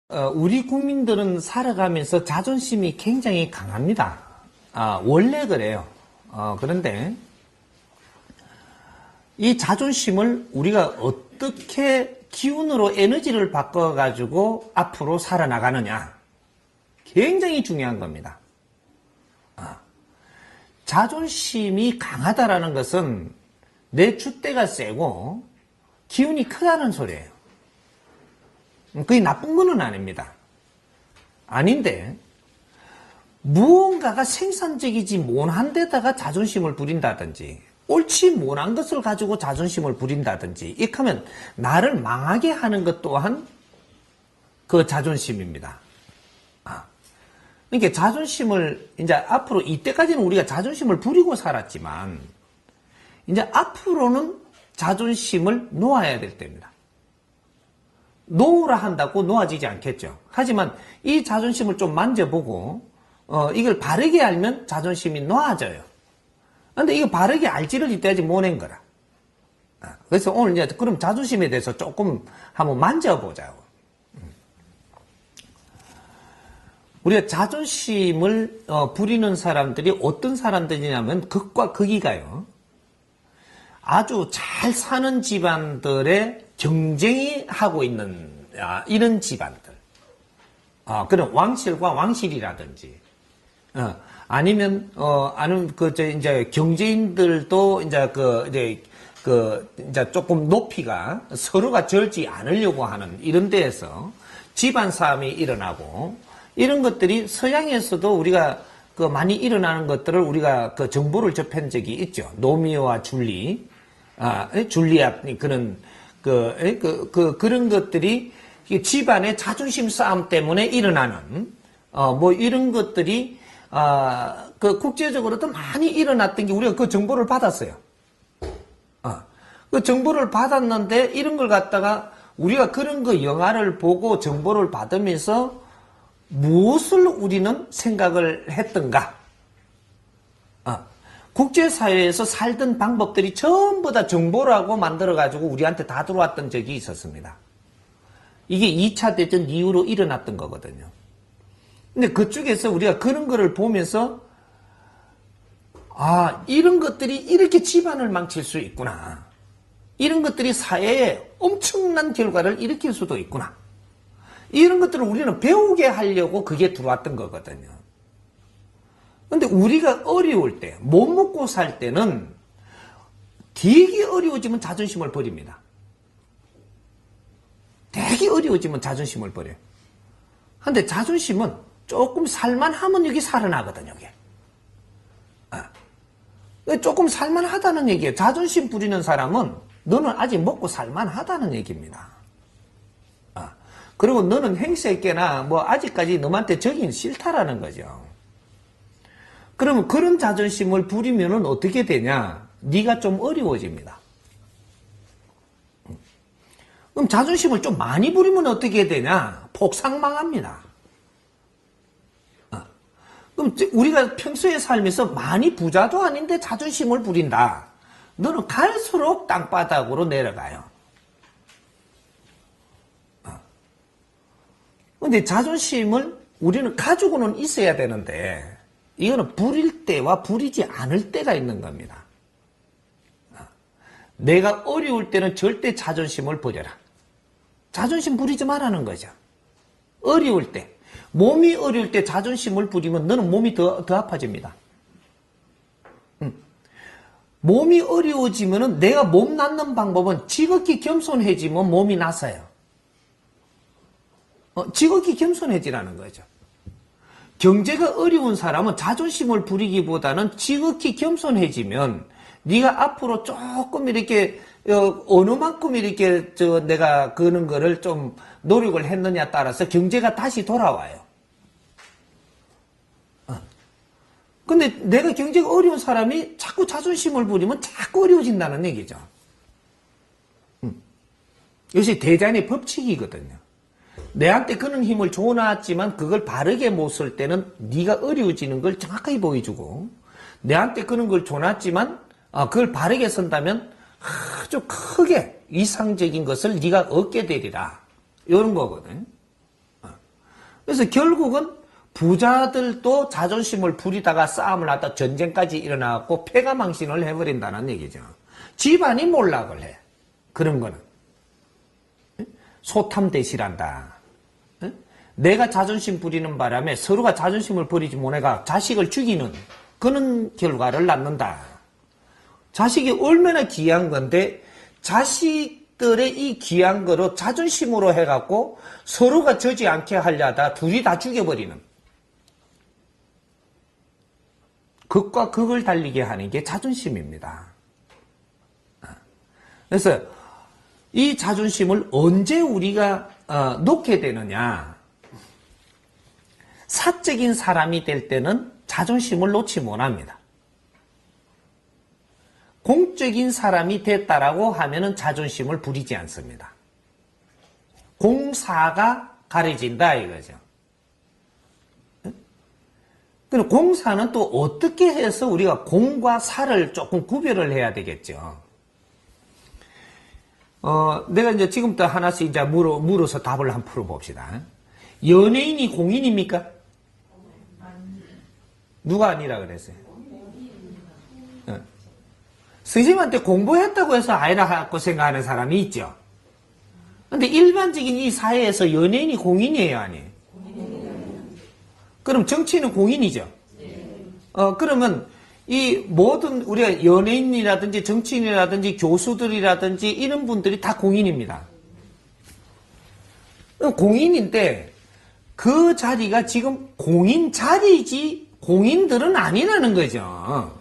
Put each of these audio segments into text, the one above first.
우리 국민들은 살아가면서 자존심이 굉장히 강합니다. 원래 그래요. 그런데 이 자존심을 우리가 어떻게 기운으로 에너지를 바꿔가지고 앞으로 살아나가느냐. 굉장히 중요한 겁니다. 자존심이 강하다라는 것은 내 줏대가 세고 기운이 크다는 소리예요. 그게 나쁜 거는 아닙니다. 아닌데 무언가가 생산적이지 못한 데다가 자존심을 부린다든지 옳지 못한 것을 가지고 자존심을 부린다든지 이렇게 하면 나를 망하게 하는 것 또한 그 자존심입니다. 그러니까 자존심을 이제 앞으로 이때까지는 우리가 자존심을 부리고 살았지만 이제 앞으로는 자존심을 놓아야 될 때입니다. 놓으라 한다고 놓아지지 않겠죠. 하지만 이 자존심을 좀 만져보고 이걸 바르게 알면 자존심이 놓아져요. 그런데 이거 바르게 알지를 이때까지 못한 거라. 그래서 오늘 이제 그럼 자존심에 대해서 조금 한번 만져보자고. 우리가 자존심을 부리는 사람들이 어떤 사람들이냐면 극과 극이가요. 아주 잘 사는 집안들의 경쟁이 하고 있는 이런 집안들. 그런 왕실과 왕실이라든지 아니면 이제 경제인들도 이제 조금 높이가 서로가 절지 않으려고 하는 이런 데에서 집안 싸움이 일어나고 이런 것들이 서양에서도 우리가 많이 일어나는 것들을 우리가 정보를 접한 적이 있죠. 로미오와 줄리, 줄리아 그런 것들이 집안의 자존심 싸움 때문에 일어나는 이런 것들이 국제적으로도 많이 일어났던 게 우리가 그 정보를 받았어요. 그 정보를 받았는데 이런 걸 갖다가 우리가 그런 거 영화를 보고 정보를 받으면서 무엇을 우리는 생각을 했던가? 국제사회에서 살던 방법들이 전부 다 정보라고 만들어가지고 우리한테 다 들어왔던 적이 있었습니다. 이게 2차 대전 이후로 일어났던 거거든요. 근데 그쪽에서 우리가 그런 거를 보면서 이런 것들이 이렇게 집안을 망칠 수 있구나. 이런 것들이 사회에 엄청난 결과를 일으킬 수도 있구나. 이런 것들을 우리는 배우게 하려고 그게 들어왔던 거거든요. 근데 우리가 어려울 때, 못 먹고 살 때는 되게 어려워지면 자존심을 버립니다. 되게 어려워지면 자존심을 버려요. 근데 자존심은 조금 살만하면 여기 살아나거든요, 이게. 조금 살만하다는 얘기예요. 자존심 부리는 사람은 너는 아직 먹고 살만하다는 얘기입니다. 그리고 너는 행세있게나 아직까지 너한테 저긴 싫다라는 거죠. 그러면 그런 자존심을 부리면은 어떻게 되냐? 네가 좀 어려워집니다. 그럼 자존심을 좀 많이 부리면 어떻게 되냐? 폭삭망합니다. 그럼 우리가 평소에 살면서 많이 부자도 아닌데 자존심을 부린다. 너는 갈수록 땅바닥으로 내려가요. 근데 자존심을 우리는 가지고는 있어야 되는데 이거는 부릴 때와 부리지 않을 때가 있는 겁니다. 내가 어려울 때는 절대 자존심을 버려라. 자존심 부리지 말라는 거죠. 어려울 때. 몸이 어려울 때 자존심을 부리면 너는 몸이 더 아파집니다. 몸이 어려워지면은 내가 몸 낫는 방법은 지극히 겸손해지면 몸이 나서요. 지극히 겸손해지라는 거죠. 경제가 어려운 사람은 자존심을 부리기보다는 지극히 겸손해지면 네가 앞으로 조금 이렇게 어느 만큼 이렇게 내가 그런 거를 좀 노력을 했느냐에 따라서 경제가 다시 돌아와요. 근데 내가 경제가 어려운 사람이 자꾸 자존심을 부리면 자꾸 어려워진다는 얘기죠. 이것이 대자연의 법칙이거든요. 내한테 그런 힘을 줘놨지만 그걸 바르게 못 쓸 때는 네가 어려워지는 걸 정확하게 보여주고 내한테 그런 걸 줘놨지만 그걸 바르게 쓴다면 아주 크게 이상적인 것을 네가 얻게 되리라. 이런 거거든. 그래서 결국은 부자들도 자존심을 부리다가 싸움을 하다 전쟁까지 일어나고 패가망신을 해버린다는 얘기죠. 집안이 몰락을 해. 그런 거는. 소탐대실한다. 내가 자존심 부리는 바람에 서로가 자존심을 버리지 못해가 자식을 죽이는 그런 결과를 낳는다. 자식이 얼마나 귀한 건데 자식들의 이 귀한 거로 자존심으로 해갖고 서로가 져지 않게 하려다 둘이 다 죽여버리는, 극과 극을 달리게 하는 게 자존심입니다. 그래서 이 자존심을 언제 우리가 놓게 되느냐. 사적인 사람이 될 때는 자존심을 놓지 못합니다. 공적인 사람이 됐다라고 하면은 자존심을 부리지 않습니다. 공사가 가려진다 이거죠. 그럼 공사는 또 어떻게 해서 우리가 공과 사를 조금 구별을 해야 되겠죠. 내가 이제 지금부터 하나씩 이제 물어서 답을 한번 풀어봅시다. 연예인이 공인입니까? 누가 아니라 그랬어요? 선생님한테 공부했다고 해서 아니라고 생각하는 사람이 있죠. 근데 일반적인 이 사회에서 연예인이 공인이에요, 아니에요? 그럼 정치인은 공인이죠. 그러면 이 모든 우리가 연예인이라든지 정치인이라든지 교수들이라든지 이런 분들이 다 공인입니다. 공인인데 그 자리가 지금 공인 자리지 공인들은 아니라는 거죠.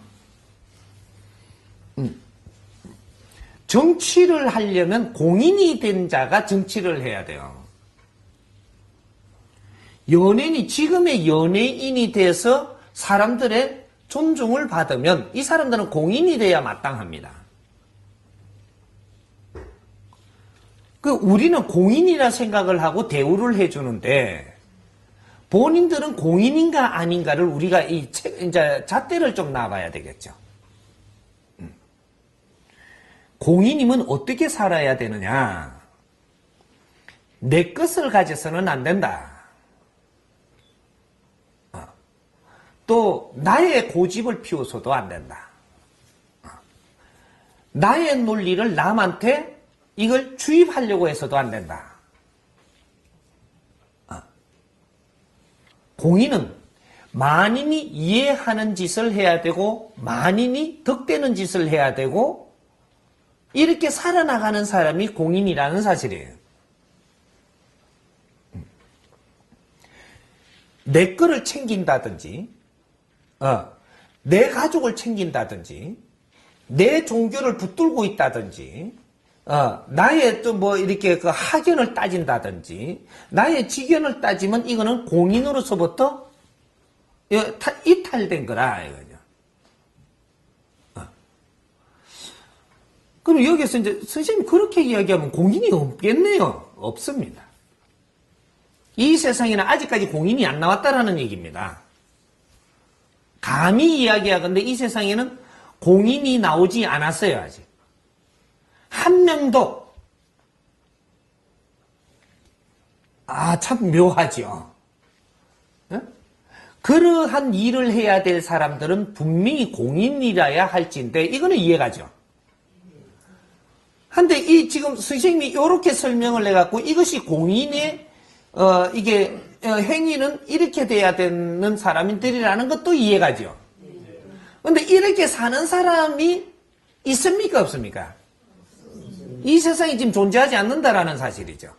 정치를 하려면 공인이 된 자가 정치를 해야 돼요. 연예인이 지금의 연예인이 돼서 사람들의 존중을 받으면 이 사람들은 공인이 돼야 마땅합니다. 우리는 공인이라 생각을 하고 대우를 해주는데 본인들은 공인인가 아닌가를 우리가 이제 잣대를 좀 놔봐야 되겠죠. 공인이면 어떻게 살아야 되느냐? 내 것을 가져서는 안 된다. 또 나의 고집을 피워서도 안 된다. 나의 논리를 남한테 이걸 주입하려고 해서도 안 된다. 공인은 만인이 이해하는 짓을 해야 되고 만인이 덕되는 짓을 해야 되고 이렇게 살아나가는 사람이 공인이라는 사실이에요. 내 거를 챙긴다든지 내 가족을 챙긴다든지 내 종교를 붙들고 있다든지 나의 또 뭐 이렇게 그 학연을 따진다든지 나의 직연을 따지면 이거는 공인으로서부터 이탈된 거라 이거죠. 그럼 여기서 이제 선생님이 그렇게 이야기하면 공인이 없겠네요. 없습니다. 이 세상에는 아직까지 공인이 안 나왔다라는 얘기입니다. 감히 이야기하건대 이 세상에는 공인이 나오지 않았어요. 아직. 한 명도. 참 묘하죠. 그러한 일을 해야 될 사람들은 분명히 공인이라야 할지인데 이거는 이해가죠. 근데 이 지금 선생님이 이렇게 설명을 해갖고 이것이 공인의 이게 행위는 이렇게 돼야 되는 사람들이라는 것도 이해가죠. 근데 이렇게 사는 사람이 있습니까 없습니까? 이 세상에 지금 존재하지 않는다라는 사실이죠.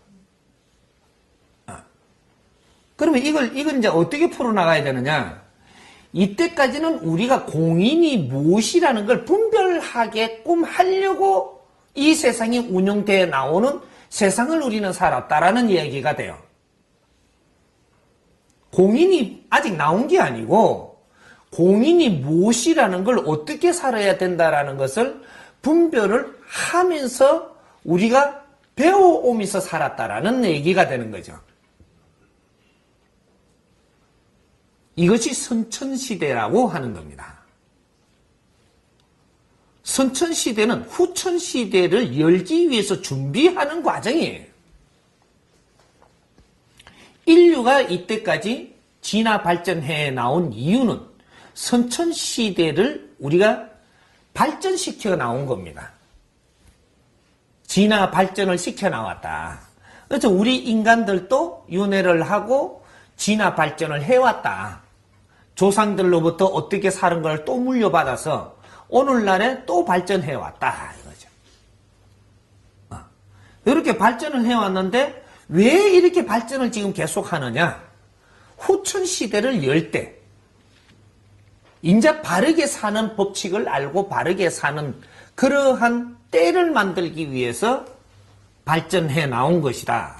그러면 이걸 이제 어떻게 풀어나가야 되느냐? 이때까지는 우리가 공인이 무엇이라는 걸 분별하게끔 하려고 이 세상이 운영되어 나오는 세상을 우리는 살았다라는 얘기가 돼요. 공인이 아직 나온 게 아니고 공인이 무엇이라는 걸 어떻게 살아야 된다라는 것을 분별을 하면서 우리가 배워오면서 살았다라는 얘기가 되는 거죠. 이것이 선천시대라고 하는 겁니다. 선천시대는 후천시대를 열기 위해서 준비하는 과정이에요. 인류가 이때까지 진화 발전해 나온 이유는 선천시대를 우리가 발전시켜 나온 겁니다. 진화 발전을 시켜 나왔다. 그래서 우리 인간들도 윤회를 하고 진화 발전을 해왔다. 조상들로부터 어떻게 사는 걸 또 물려받아서 오늘날에 또 발전해왔다. 이거죠. 이렇게 발전을 해왔는데 왜 이렇게 발전을 지금 계속하느냐? 후천시대를 열 때, 이제 바르게 사는 법칙을 알고 바르게 사는 그러한 때를 만들기 위해서 발전해 나온 것이다.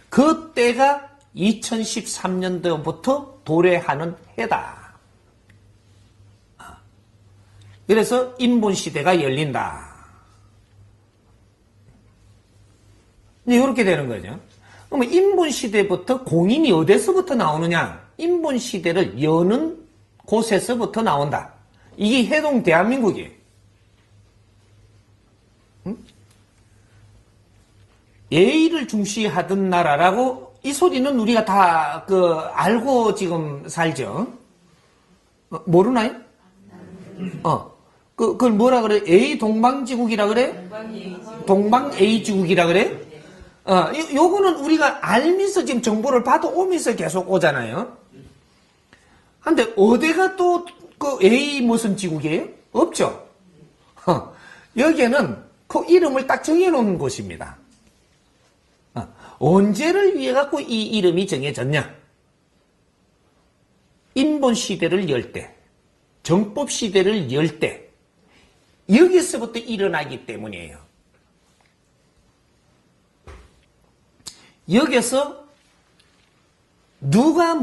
그 때가 2013년도부터 도래하는 해다. 그래서 인본시대가 열린다. 이렇게 되는 거죠. 그러면 인본시대부터 공인이 어디서부터 나오느냐? 인본시대를 여는 곳에서부터 나온다. 이게 해동 대한민국이에요. 예의를 중시하던 나라라고 이 소리는 우리가 다 알고 지금 살죠. 모르나요? 그걸 뭐라 그래? A 동방지국이라 그래? 동방 A지국이라 그래? 요거는 우리가 알면서 지금 정보를 받아오면서 계속 오잖아요. 근데 어디가 또 그 A 무슨 지국이에요? 없죠. 여기에는 그 이름을 딱 정해놓은 곳입니다. 언제를 위해 갖고 이 이름이 정해졌냐? 인본시대를 열 때, 정법시대를 열 때, 여기서부터 일어나기 때문이에요. 여기서 누가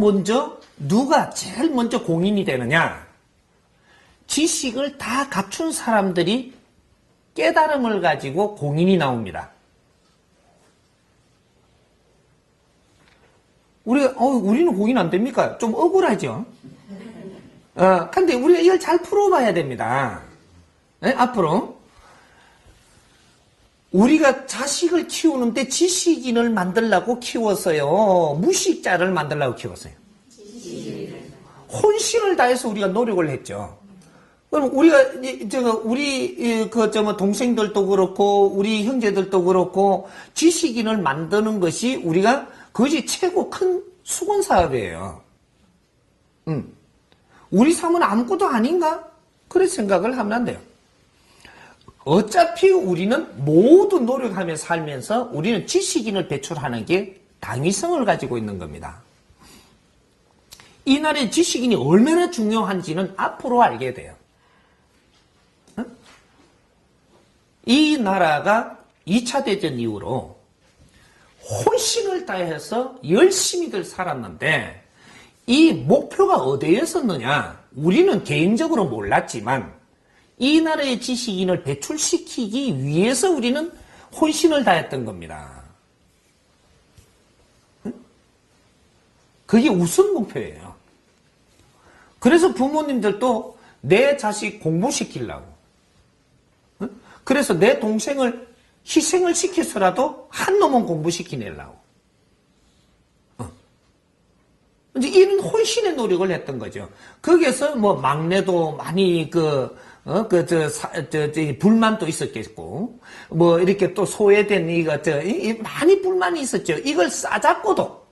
제일 먼저 공인이 되느냐? 지식을 다 갖춘 사람들이 깨달음을 가지고 공인이 나옵니다. 우리는 공인 안 됩니까? 좀 억울하죠? 근데 우리가 이걸 잘 풀어봐야 됩니다. 네? 앞으로. 우리가 자식을 키우는데 지식인을 만들려고 키웠어요. 무식자를 만들려고 키웠어요. 혼신을 다해서 우리가 노력을 했죠. 그럼 우리 동생들도 그렇고, 우리 형제들도 그렇고, 지식인을 만드는 것이 우리가 그것이 최고 큰 수건 사업이에요. 우리 삶은 아무것도 아닌가? 그런 생각을 하면 안 돼요. 어차피 우리는 모두 노력하며 살면서 우리는 지식인을 배출하는 게 당위성을 가지고 있는 겁니다. 이 나라의 지식인이 얼마나 중요한지는 앞으로 알게 돼요. 이 나라가 2차 대전 이후로 혼신을 다해서 열심히들 살았는데 이 목표가 어디였었느냐? 우리는 개인적으로 몰랐지만 이 나라의 지식인을 배출시키기 위해서 우리는 혼신을 다했던 겁니다. 그게 우선 목표예요. 그래서 부모님들도 내 자식 공부시키려고, 그래서 내 동생을 희생을 시켜서라도 한 놈은 공부시키내려고. 이제 이런 혼신의 노력을 했던 거죠. 거기에서 뭐 막내도 많이 불만도 있었겠고, 뭐 이렇게 또 소외된 많이 불만이 있었죠. 이걸 싸잡고도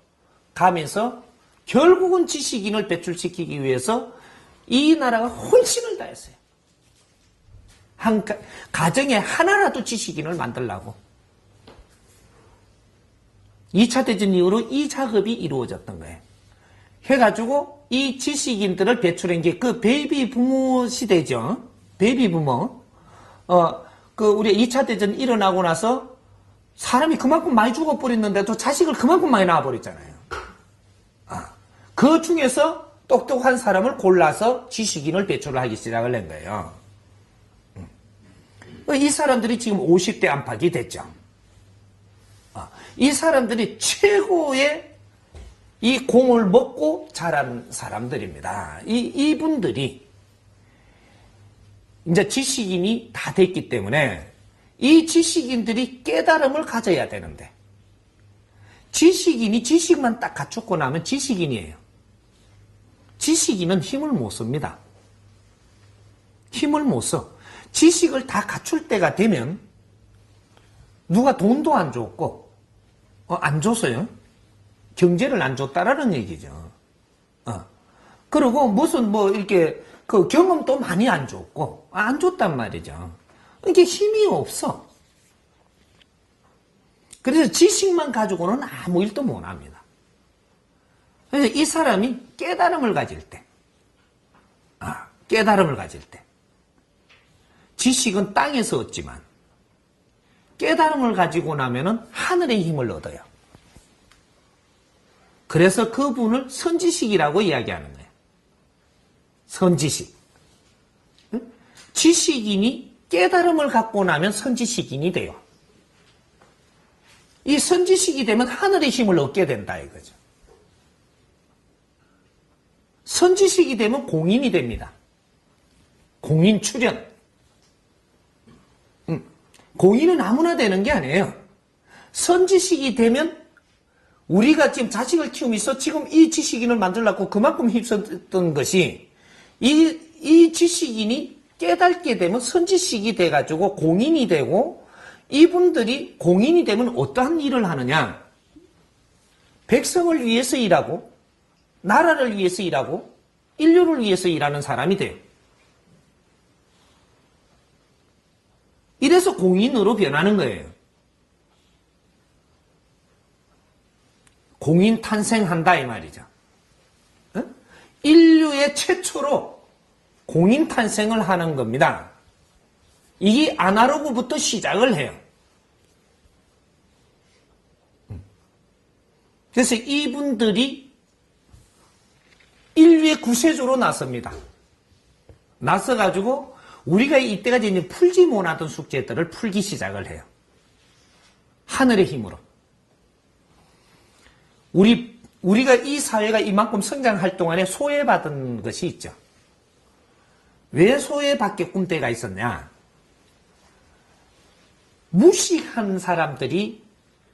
가면서 결국은 지식인을 배출시키기 위해서 이 나라가 혼신을 다했어요. 한 가정에 하나라도 지식인을 만들려고. 2차 대전 이후로 이 작업이 이루어졌던 거예요. 해가지고 이 지식인들을 배출한 게 그 베이비 부모 시대죠. 베이비 부모. 우리 2차 대전 일어나고 나서 사람이 그만큼 많이 죽어버렸는데도 자식을 그만큼 많이 낳아버렸잖아요. 그 중에서 똑똑한 사람을 골라서 지식인을 배출하기 시작을 한 거예요. 이 사람들이 지금 50대 안팎이 됐죠. 이 사람들이 최고의 이 공을 먹고 자란 사람들입니다. 이분들이 이제 지식인이 다 됐기 때문에 이 지식인들이 깨달음을 가져야 되는데, 지식인이 지식만 딱 갖추고 나면 지식인이에요. 지식인은 힘을 못 씁니다. 힘을 못 써. 지식을 다 갖출 때가 되면 누가 돈도 안 줬고 안 줬어요. 경제를 안 줬다라는 얘기죠. 그리고 무슨 뭐 이렇게 그 경험도 많이 안 줬고 안 줬단 말이죠. 이게 힘이 없어. 그래서 지식만 가지고는 아무 일도 못 합니다. 그래서 이 사람이 깨달음을 가질 때, 깨달음을 가질 때, 지식은 땅에서 얻지만 깨달음을 가지고 나면은 하늘의 힘을 얻어요. 그래서 그분을 선지식이라고 이야기하는 거예요. 선지식. 지식인이 깨달음을 갖고 나면 선지식인이 돼요. 이 선지식이 되면 하늘의 힘을 얻게 된다 이거죠. 선지식이 되면 공인이 됩니다. 공인 출현. 공인은 아무나 되는 게 아니에요. 선지식이 되면 우리가 지금 자식을 키우면서 지금 이 지식인을 만들려고 그만큼 힘썼던 것이 이 지식인이 깨닫게 되면 선지식이 돼가지고 공인이 되고 이분들이 공인이 되면 어떠한 일을 하느냐? 백성을 위해서 일하고 나라를 위해서 일하고 인류를 위해서 일하는 사람이 돼요. 이래서 공인으로 변하는 거예요. 공인 탄생한다 이 말이죠. 인류의 최초로 공인 탄생을 하는 겁니다. 이게 아날로그부터 시작을 해요. 그래서 이분들이 인류의 구세주로 나섭니다. 나서가지고 우리가 이때까지 이제 풀지 못하던 숙제들을 풀기 시작을 해요. 하늘의 힘으로. 우리가 이 사회가 이만큼 성장할 동안에 소외받은 것이 있죠. 왜 소외받게끔 때가 있었냐? 무식한 사람들이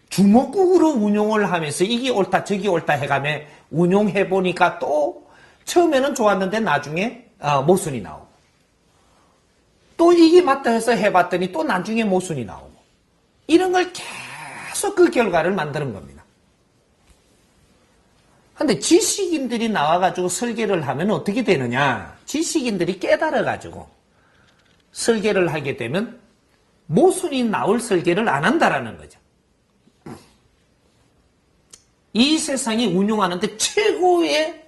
주먹국으로 운용을 하면서 이게 옳다 저기 옳다 해가며 운용해보니까 또 처음에는 좋았는데 나중에 모순이 나오고 또 이게 맞다 해서 해봤더니 또 나중에 모순이 나오고 이런 걸 계속 그 결과를 만드는 겁니다. 근데 지식인들이 나와가지고 설계를 하면 어떻게 되느냐? 지식인들이 깨달아가지고 설계를 하게 되면 모순이 나올 설계를 안 한다라는 거죠. 이 세상이 운용하는데 최고의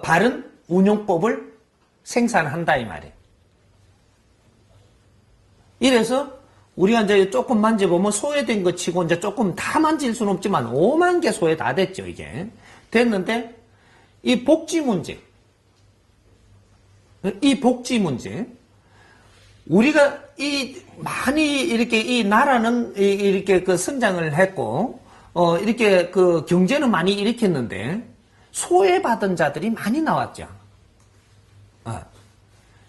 바른 운용법을 생산한다 이 말이에요. 이래서 우리가 이제 조금 만져보면 소외된 것 치고 이제 조금 다 만질 수는 없지만 5만 개 소외 다 됐죠 이게. 됐는데 이 복지 문제 우리가 많이 이렇게 이 나라는 이렇게 그 성장을 했고 이렇게 그 경제는 많이 일으켰는데 소외받은 자들이 많이 나왔죠.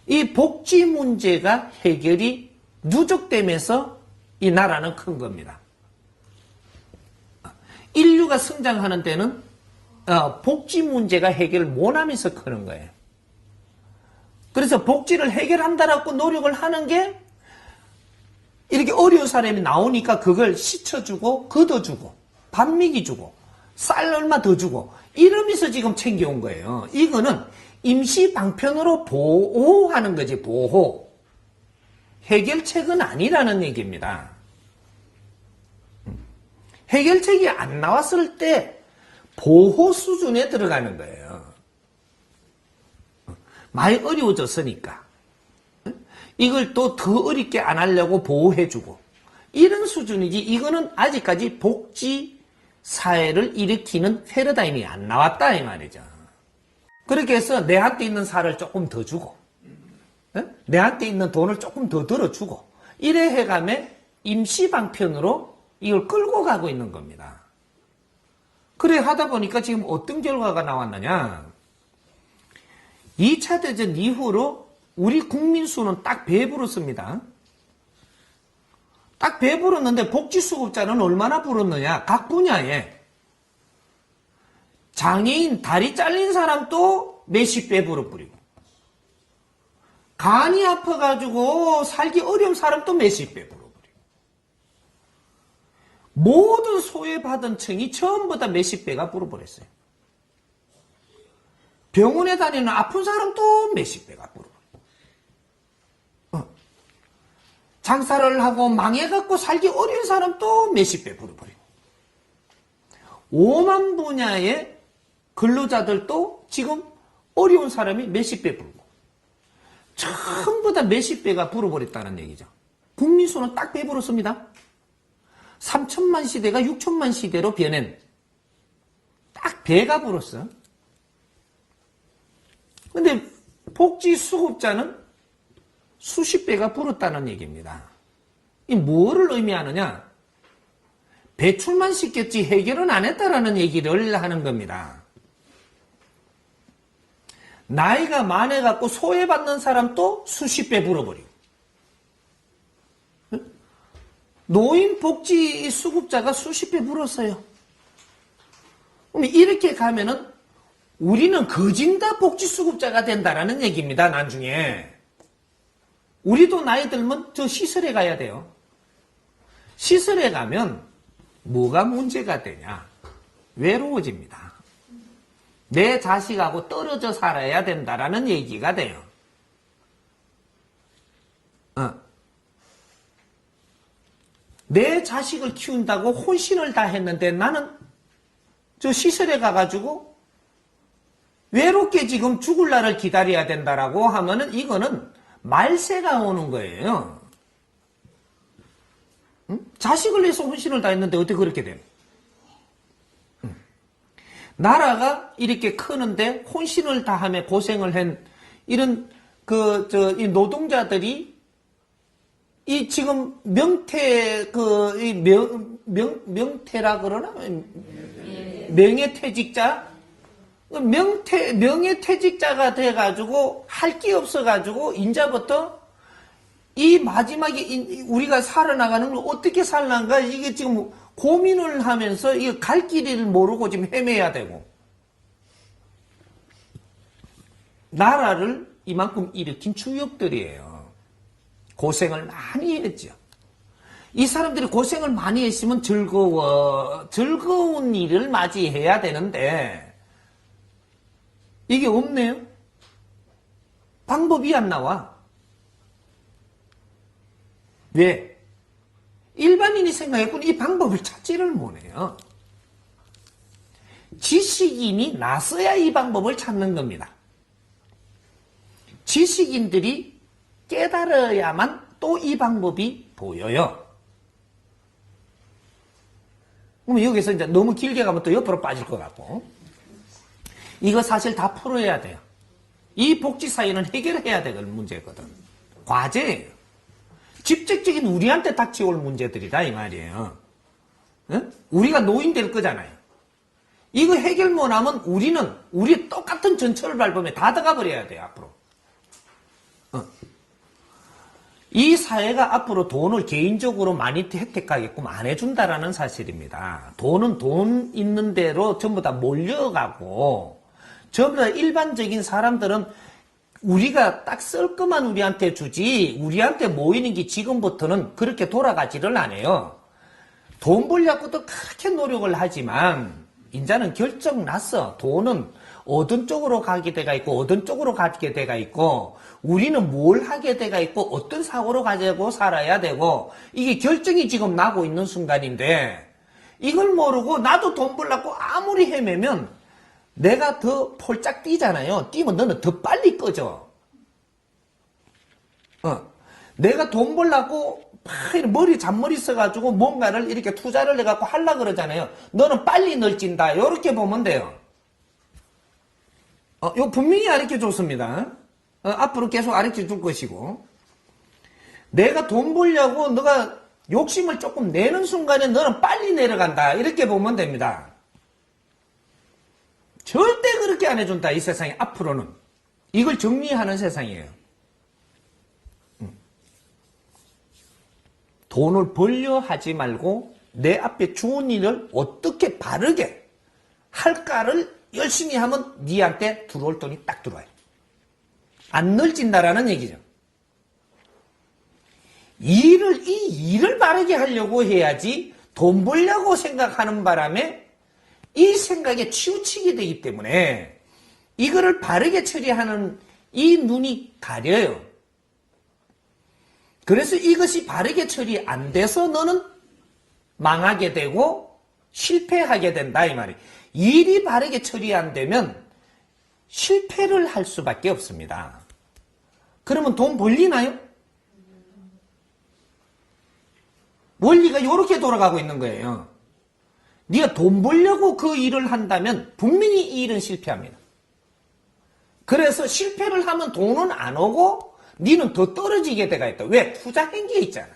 이 복지 문제가 해결이 누적되면서 이 나라는 큰 겁니다. 인류가 성장하는 데는 복지 문제가 해결 못하면서 크는 거예요. 그래서 복지를 해결한다라고 노력을 하는 게 이렇게 어려운 사람이 나오니까 그걸 시쳐주고 걷어주고 밥 먹이 주고 쌀 얼마 더 주고 이러면서 지금 챙겨온 거예요. 이거는 임시 방편으로 보호하는 거지. 보호. 해결책은 아니라는 얘기입니다. 해결책이 안 나왔을 때 보호 수준에 들어가는 거예요. 많이 어려워졌으니까 이걸 또 더 어렵게 안 하려고 보호해주고 이런 수준이지. 이거는 아직까지 복지 사회를 일으키는 패러다임이 안 나왔다 이 말이죠. 그렇게 해서 내한테 있는 살을 조금 더 주고 내한테 있는 돈을 조금 더 들어주고 이래 해가며 임시방편으로 이걸 끌고 가고 있는 겁니다. 그래 하다 보니까 지금 어떤 결과가 나왔느냐. 2차 대전 이후로 우리 국민 수는 딱 배불었습니다. 딱 배불었는데 복지수급자는 얼마나 불었느냐. 각 분야에 장애인 다리 잘린 사람도 몇십 배 부어버리고, 간이 아파가지고 살기 어려운 사람도 몇십 배 부어버리고, 모든 소외받은 층이 전부 다 몇십 배가 불어버렸어요. 병원에 다니는 아픈 사람도 몇십 배가 불어버리고, 장사를 하고 망해갖고 살기 어려운 사람도 몇십 배 불어버리고, 5만 분야의 근로자들도 지금 어려운 사람이 몇십 배 불고, 전부 다 몇십 배가 불어버렸다는 얘기죠. 국민수는 딱 배불었습니다. 3천만 시대가 6천만 시대로 변한 딱 배가 불었어. 근데 복지 수급자는 수십 배가 불었다는 얘기입니다. 이 뭐를 의미하느냐? 배출만 시켰지 해결은 안 했다라는 얘기를 하는 겁니다. 나이가 많아갖고 소외받는 사람도 수십 배 불어버리고, 노인복지 수급자가 수십 배 불었어요. 그럼 이렇게 가면은 우리는 거진다 복지 수급자가 된다라는 얘기입니다. 나중에 우리도 나이 들면 저 시설에 가야 돼요. 시설에 가면 뭐가 문제가 되냐? 외로워집니다. 내 자식하고 떨어져 살아야 된다라는 얘기가 돼요. 내 자식을 키운다고 혼신을 다 했는데 나는 저 시설에 가가지고 외롭게 지금 죽을 날을 기다려야 된다라고 하면은 이거는 말세가 오는 거예요. 응? 자식을 위해서 혼신을 다 했는데 어떻게 그렇게 돼요? 응. 나라가 이렇게 크는데 혼신을 다하며 고생을 한 이런 이 노동자들이 이 지금 명태라 그러나? 명예퇴직자? 명예퇴직자가 돼가지고 할 게 없어가지고 이제부터 이 마지막에 우리가 살아나가는 걸 어떻게 살란가 이게 지금 고민을 하면서 이 갈 길을 모르고 지금 헤매야 되고, 나라를 이만큼 일으킨 주역들이에요. 고생을 많이 했죠. 이 사람들이 고생을 많이 했으면 즐거운 일을 맞이해야 되는데 이게 없네요. 방법이 안 나와. 왜? 일반인이 생각했군 이 방법을 찾지를 못해요. 지식인이 나서야 이 방법을 찾는 겁니다. 지식인들이 깨달아야만 또 이 방법이 보여요. 그럼 여기서 이제 너무 길게 가면 또 옆으로 빠질 것 같고, 이거 사실 다 풀어야 돼요. 이 복지 사회는 해결해야 될 문제거든. 과제예요. 직접적인 우리한테 닥쳐올 문제들이다 이 말이에요. 응? 우리가 노인 될 거잖아요. 이거 해결 못하면 우리 똑같은 전철을 밟으면 다 들어가 버려야 돼요 앞으로. 이 사회가 앞으로 돈을 개인적으로 많이 혜택하게끔 안 해준다라는 사실입니다. 돈은 돈 있는 대로 전부 다 몰려가고, 전부 다 일반적인 사람들은 우리가 딱 쓸 것만 우리한테 주지, 우리한테 모이는 게 지금부터는 그렇게 돌아가지를 않아요. 돈 벌려고도 그렇게 노력을 하지만, 이제는 결정 났어. 돈은 어떤 쪽으로 가게 돼가 있고, 어떤 쪽으로 가게 돼가 있고, 우리는 뭘 하게 돼가 있고, 어떤 사고로 가지고 살아야 되고, 이게 결정이 지금 나고 있는 순간인데, 이걸 모르고 나도 돈 벌려고 아무리 헤매면 내가 더 폴짝 뛰잖아요. 뛰면 너는 더 빨리 꺼져. 내가 돈 벌려고 머리 잔머리 써가지고 뭔가를 이렇게 투자를 해갖고 하려고 그러잖아요. 너는 빨리 널찐다. 이렇게 보면 돼요. 요 분명히 가르쳐 줬습니다. 앞으로 계속 가르쳐 줄 것이고, 내가 돈 벌려고 너가 욕심을 조금 내는 순간에 너는 빨리 내려간다. 이렇게 보면 됩니다. 절대 그렇게 안 해준다. 이 세상에 앞으로는. 이걸 정리하는 세상이에요. 돈을 벌려 하지 말고 내 앞에 주은 일을 어떻게 바르게 할까를 열심히 하면 니한테 들어올 돈이 딱 들어와요. 안 늘진다라는 얘기죠. 이 일을 바르게 하려고 해야지 돈 벌려고 생각하는 바람에 이 생각에 치우치게 되기 때문에 이거를 바르게 처리하는 이 눈이 가려요. 그래서 이것이 바르게 처리 안 돼서 너는 망하게 되고 실패하게 된다 이 말이에요. 일이 바르게 처리 안 되면 실패를 할 수밖에 없습니다. 그러면 돈 벌리나요? 원리가 이렇게 돌아가고 있는 거예요. 네가 돈 벌려고 그 일을 한다면 분명히 이 일은 실패합니다. 그래서 실패를 하면 돈은 안 오고 너는 더 떨어지게 돼가 있다. 왜? 투자 행기에 있잖아.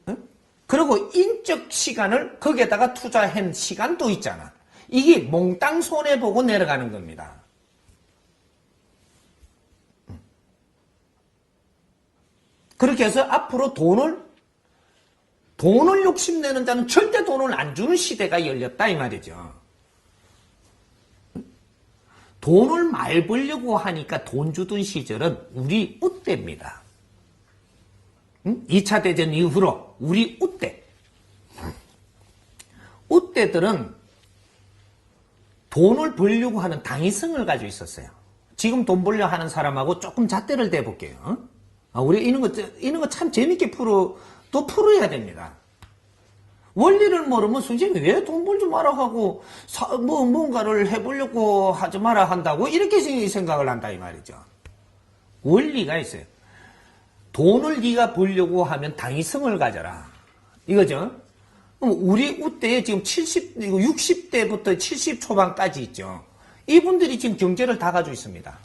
응? 그리고 인적 시간을 거기에다가 투자한 시간도 있잖아. 이게 몽땅 손해보고 내려가는 겁니다. 그렇게 해서 앞으로 돈을 욕심내는 자는 절대 돈을 안 주는 시대가 열렸다 이 말이죠. 돈을 말 벌려고 하니까 돈 주던 시절은 우리 우때입니다. 2차 대전 이후로 우리 우때. 우때들은 돈을 벌려고 하는 당위성을 가지고 있었어요. 지금 돈 벌려 하는 사람하고 조금 잣대를 대볼게요. 우리 이런 거 참 재밌게 풀어야 됩니다. 원리를 모르면 선생님이 왜 돈 벌지 마라 하고 뭔가를 해보려고 하지 마라 한다고 이렇게 생각을 한다 이 말이죠. 원리가 있어요. 돈을 네가 벌려고 하면 당위성을 가져라 이거죠. 우리 우때에 지금 60대부터 70 초반까지 있죠. 이분들이 지금 경제를 다 가지고 있습니다.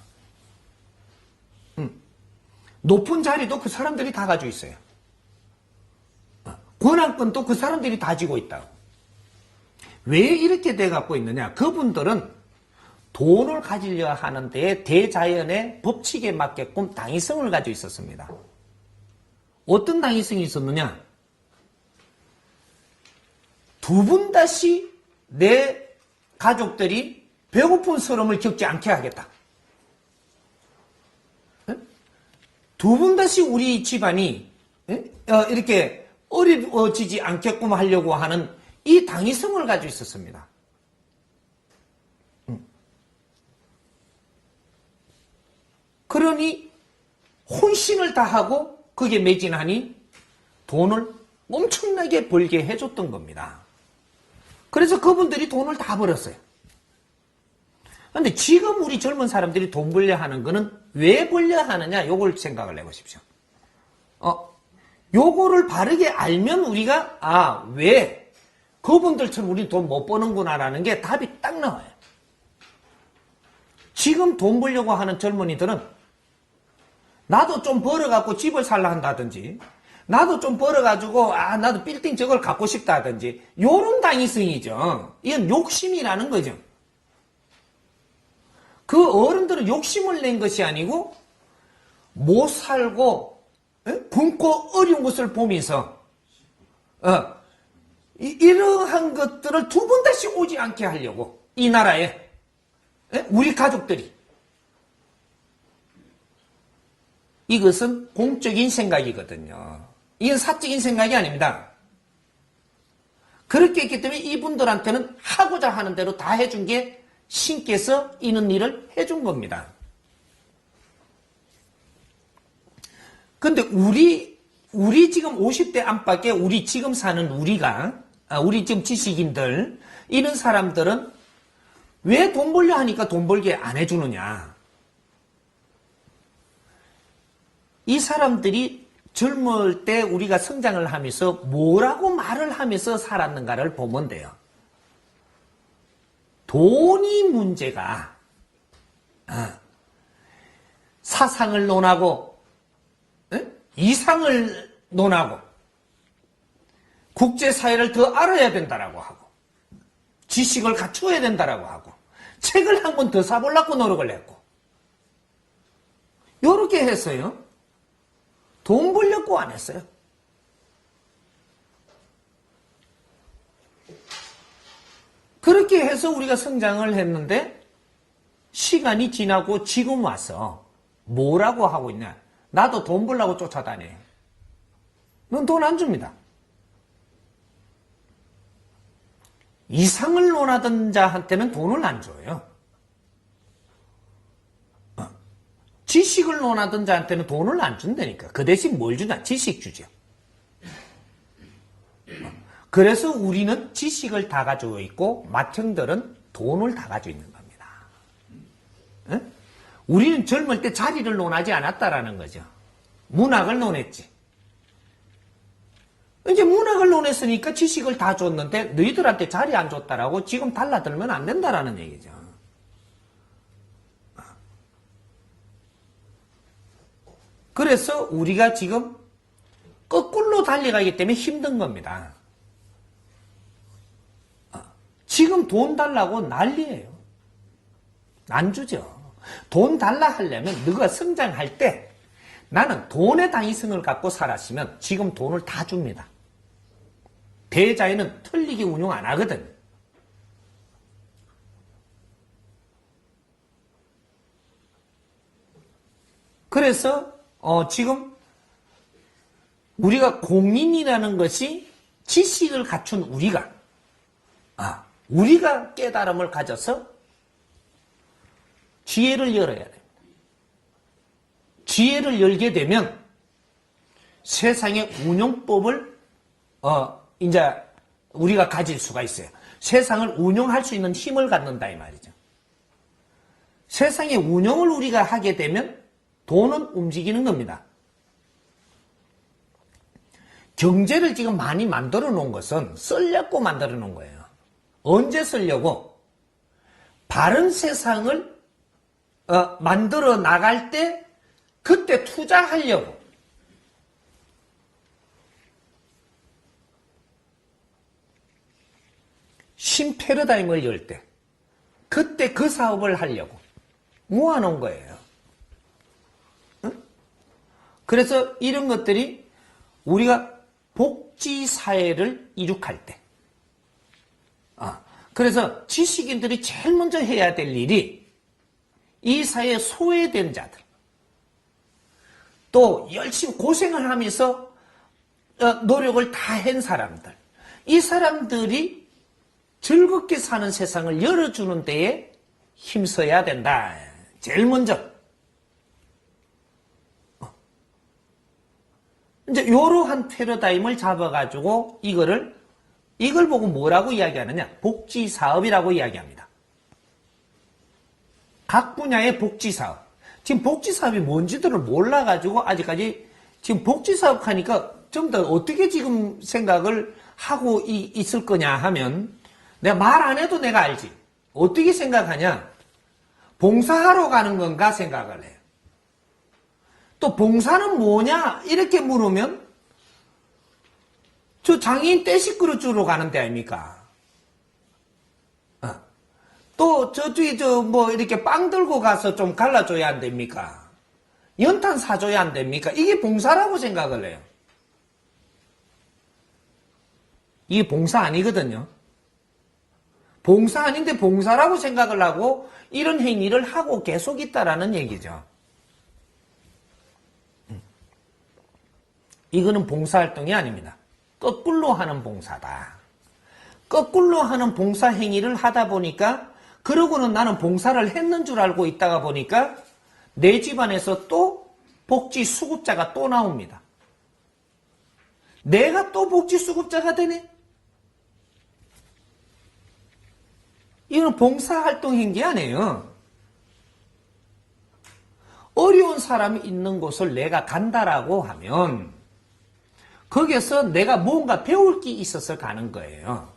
높은 자리도 그 사람들이 다 가지고 있어요. 권한권도 그 사람들이 다 지고 있다고. 왜 이렇게 돼 갖고 있느냐? 그분들은 돈을 가지려 하는데 대자연의 법칙에 맞게끔 당위성을 가지고 있었습니다. 어떤 당위성이 있었느냐? 두 번 다시 내 가족들이 배고픈 서름을 겪지 않게 하겠다. 두 번 다시 우리 집안이 이렇게 어려워지지 않게끔 하려고 하는 이 당위성을 가지고 있었습니다. 그러니 혼신을 다하고 그게 매진하니 돈을 엄청나게 벌게 해줬던 겁니다. 그래서 그분들이 돈을 다 벌었어요. 그런데 지금 우리 젊은 사람들이 돈 벌려 하는 거는 왜 벌려 하느냐? 요걸 생각을 해보십시오. 요거를 바르게 알면 우리가 왜 그분들처럼 우리 돈 못 버는구나라는 게 답이 딱 나와요. 지금 돈 벌려고 하는 젊은이들은 나도 좀 벌어갖고 집을 살라 한다든지 나도 좀 벌어가지고 나도 빌딩 저걸 갖고 싶다든지 요런 당위성이죠. 이건 욕심이라는 거죠. 그 어른들은 욕심을 낸 것이 아니고 못 살고 굶고 어려운 것을 보면서 이러한 것들을 두 번 다시 오지 않게 하려고 이 나라에 우리 가족들이 이것은 공적인 생각이거든요. 이건 사적인 생각이 아닙니다. 그렇게 했기 때문에 이분들한테는 하고자 하는 대로 다 해준 게 신께서 이런 일을 해준 겁니다. 근데 우리 지금 50대 안팎에 우리 지금 사는 우리 지금 지식인들, 이런 사람들은 왜 돈 벌려 하니까 돈 벌게 안 해주느냐. 이 사람들이 젊을 때 우리가 성장을 하면서 뭐라고 말을 하면서 살았는가를 보면 돼요. 돈이 문제가 사상을 논하고 이상을 논하고 국제사회를 더 알아야 된다라고 하고 지식을 갖추어야 된다라고 하고 책을 한 권 더 사보려고 노력을 했고 요렇게 했어요. 돈 벌려고 안 했어요. 그렇게 해서 우리가 성장을 했는데 시간이 지나고 지금 와서 뭐라고 하고 있냐? 나도 돈 벌려고 쫓아다녀. 넌 돈 안 줍니다. 이상을 논하던 자한테는 돈을 안 줘요. 지식을 논하던 자한테는 돈을 안 준다니까. 그 대신 뭘 주냐? 지식 주죠. 그래서 우리는 지식을 다 가지고 있고 맏형들은 돈을 다 가지고 있는 겁니다. 응? 우리는 젊을 때 자리를 논하지 않았다라는 거죠. 문학을 논했지. 이제 문학을 논했으니까 지식을 다 줬는데 너희들한테 자리 안 줬다라고 지금 달라들면 안 된다라는 얘기죠. 그래서 우리가 지금 거꾸로 달려가기 때문에 힘든 겁니다. 지금 돈 달라고 난리예요. 안 주죠. 돈 달라 하려면 너가 성장할 때 나는 돈의 당위성을 갖고 살았으면 지금 돈을 다 줍니다. 대자에는 틀리게 운용 안 하거든. 그래서 지금 우리가 공인이라는 것이 지식을 갖춘 우리가 깨달음을 가져서 지혜를 열어야 됩니다. 지혜를 열게 되면 세상의 운용법을 이제 우리가 가질 수가 있어요. 세상을 운용할 수 있는 힘을 갖는다 이 말이죠. 세상의 운용을 우리가 하게 되면 돈은 움직이는 겁니다. 경제를 지금 많이 만들어 놓은 것은 쓰려고 만들어 놓은 거예요. 언제 쓰려고? 바른 세상을 만들어 나갈 때 그때 투자하려고. 신패러다임을 열 때 그때 그 사업을 하려고 모아놓은 거예요. 응? 그래서 이런 것들이 우리가 복지사회를 이룩할 때 그래서 지식인들이 제일 먼저 해야 될 일이 이 사회에 소외된 자들 또 열심히 고생을 하면서 노력을 다 한 사람들 이 사람들이 즐겁게 사는 세상을 열어주는 데에 힘써야 된다. 제일 먼저. 이제 이러한 패러다임을 잡아가지고 이걸 보고 뭐라고 이야기하느냐? 복지사업이라고 이야기합니다. 각 분야의 복지사업. 지금 복지사업이 뭔지들을 몰라가지고 아직까지 지금 복지사업 하니까 좀 더 어떻게 지금 생각을 하고 있을 거냐 하면 내가 말 안 해도 내가 알지. 어떻게 생각하냐? 봉사하러 가는 건가 생각을 해요. 또 봉사는 뭐냐? 이렇게 물으면 저 장애인 떼식 그릇 주러 가는 데 아닙니까? 또 저쪽에 이렇게 빵 들고 가서 좀 갈라줘야 안 됩니까? 연탄 사줘야 안 됩니까? 이게 봉사라고 생각을 해요. 이게 봉사 아니거든요. 봉사 아닌데 봉사라고 생각을 하고 이런 행위를 하고 계속 있다라는 얘기죠. 이거는 봉사활동이 아닙니다. 거꾸로 하는 봉사다. 거꾸로 하는 봉사 행위를 하다 보니까 그러고는 나는 봉사를 했는 줄 알고 있다가 보니까 내 집안에서 또 복지 수급자가 또 나옵니다. 내가 또 복지 수급자가 되네? 이건 봉사활동 행위 아니에요. 어려운 사람이 있는 곳을 내가 간다라고 하면 거기에서 내가 뭔가 배울 게 있어서 가는 거예요.